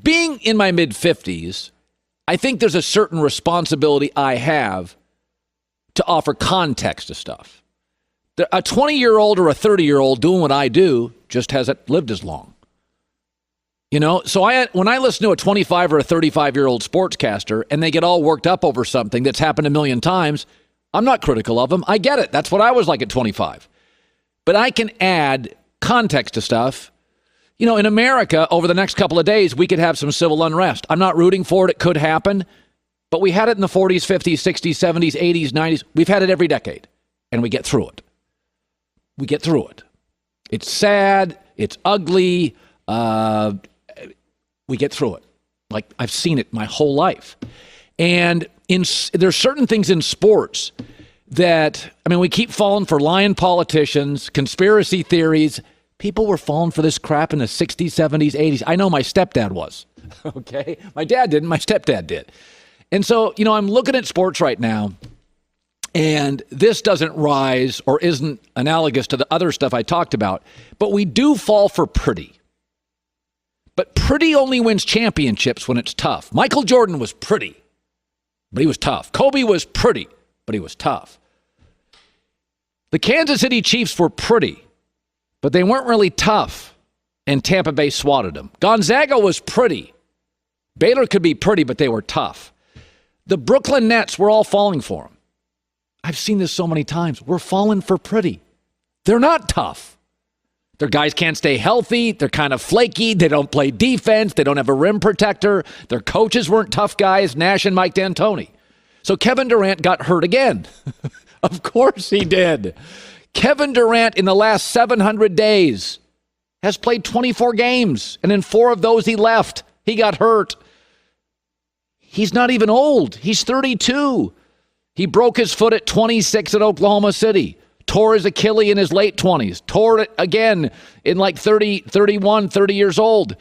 being in my mid-50s, I think there's a certain responsibility I have to offer context to stuff. A 20-year-old or a 30-year-old doing what I do just hasn't lived as long. You know, so when I listen to a 25 or a 35-year-old sportscaster and they get all worked up over something that's happened a million times, I'm not critical of them. I get it. That's what I was like at 25. But I can add context to stuff. You know, in America, over the next couple of days, we could have some civil unrest. I'm not rooting for it. It could happen. But we had it in the 40s, 50s, 60s, 70s, 80s, 90s. We've had it every decade. And we get through it. We get through it. It's sad. It's ugly. We get through it. Like, I've seen it my whole life. And there's certain things in sports that, I mean, we keep falling for lying politicians, conspiracy theories. People were falling for this crap in the 60s, 70s, 80s. I know my stepdad was. Okay? My dad didn't. My stepdad did. And so, you know, I'm looking at sports right now, and this doesn't rise or isn't analogous to the other stuff I talked about, but we do fall for pretty. But pretty only wins championships when it's tough. Michael Jordan was pretty, but he was tough. Kobe was pretty, but he was tough. The Kansas City Chiefs were pretty, but they weren't really tough, and Tampa Bay swatted them. Gonzaga was pretty. Baylor could be pretty, but they were tough. The Brooklyn Nets were all falling for them. I've seen this so many times. We're falling for pretty. They're not tough. Their guys can't stay healthy. They're kind of flaky. They don't play defense. They don't have a rim protector. Their coaches weren't tough guys, Nash and Mike D'Antoni. So Kevin Durant got hurt again. Of course he did. Kevin Durant in the last 700 days has played 24 games, and in 4 of those he left. He got hurt. He's not even old. He's 32. He broke his foot at 26 at Oklahoma City. Tore his Achilles in his late 20s. Tore it again in like 30 years old.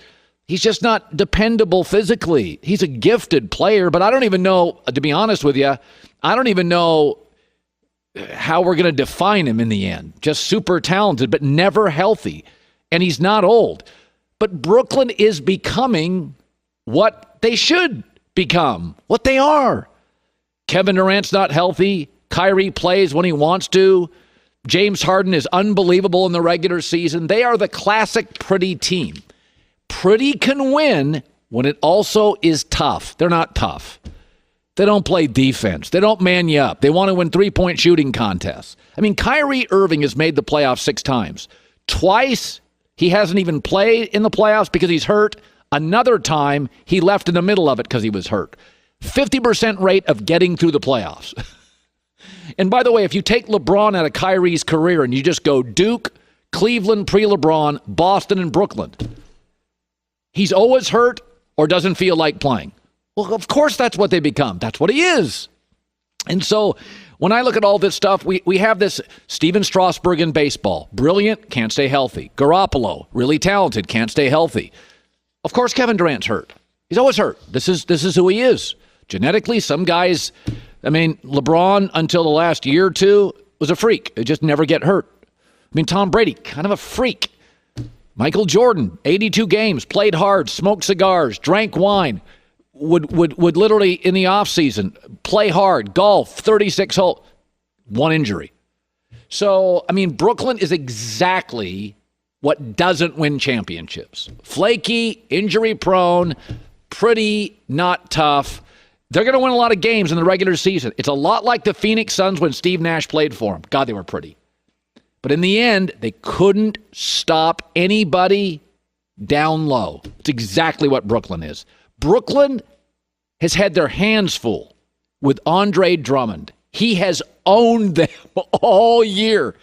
He's just not dependable physically. He's a gifted player, but I don't even know, to be honest with you, I don't even know how we're going to define him in the end. Just super talented, but never healthy. And he's not old. But Brooklyn is becoming what they should become, what they are. Kevin Durant's not healthy. Kyrie plays when he wants to. James Harden is unbelievable in the regular season. They are the classic pretty team. Pretty can win when it also is tough. They're not tough. They don't play defense. They don't man you up. They want to win three-point shooting contests. I mean, Kyrie Irving has made the playoffs 6 times. Twice, he hasn't even played in the playoffs because he's hurt. Another time, he left in the middle of it because he was hurt. 50% rate of getting through the playoffs. And by the way, if you take LeBron out of Kyrie's career and you just go Duke, Cleveland pre-LeBron, Boston, and Brooklyn, he's always hurt or doesn't feel like playing. Well, of course that's what they become. That's what he is. And so when I look at all this stuff, we have this Steven Strasburg in baseball. Brilliant, can't stay healthy. Garoppolo, really talented, can't stay healthy. Of course Kevin Durant's hurt. He's always hurt. This is who he is. Genetically, some guys... I mean, LeBron, until the last year or two, was a freak. He just never get hurt. I mean, Tom Brady, kind of a freak. Michael Jordan, 82 games, played hard, smoked cigars, drank wine, would literally, in the offseason, play hard, golf, 36 hole, 1 injury. So, I mean, Brooklyn is exactly what doesn't win championships. Flaky, injury-prone, pretty, not tough. They're going to win a lot of games in the regular season. It's a lot like the Phoenix Suns when Steve Nash played for them. God, they were pretty. But in the end, they couldn't stop anybody down low. It's exactly what Brooklyn is. Brooklyn has had their hands full with Andre Drummond. He has owned them all year.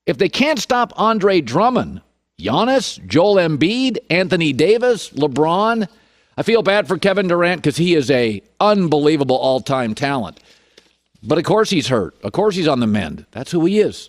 If they can't stop Andre Drummond, Giannis, Joel Embiid, Anthony Davis, LeBron... I feel bad for Kevin Durant because he is a unbelievable all-time talent. But of course he's hurt. Of course he's on the mend. That's who he is.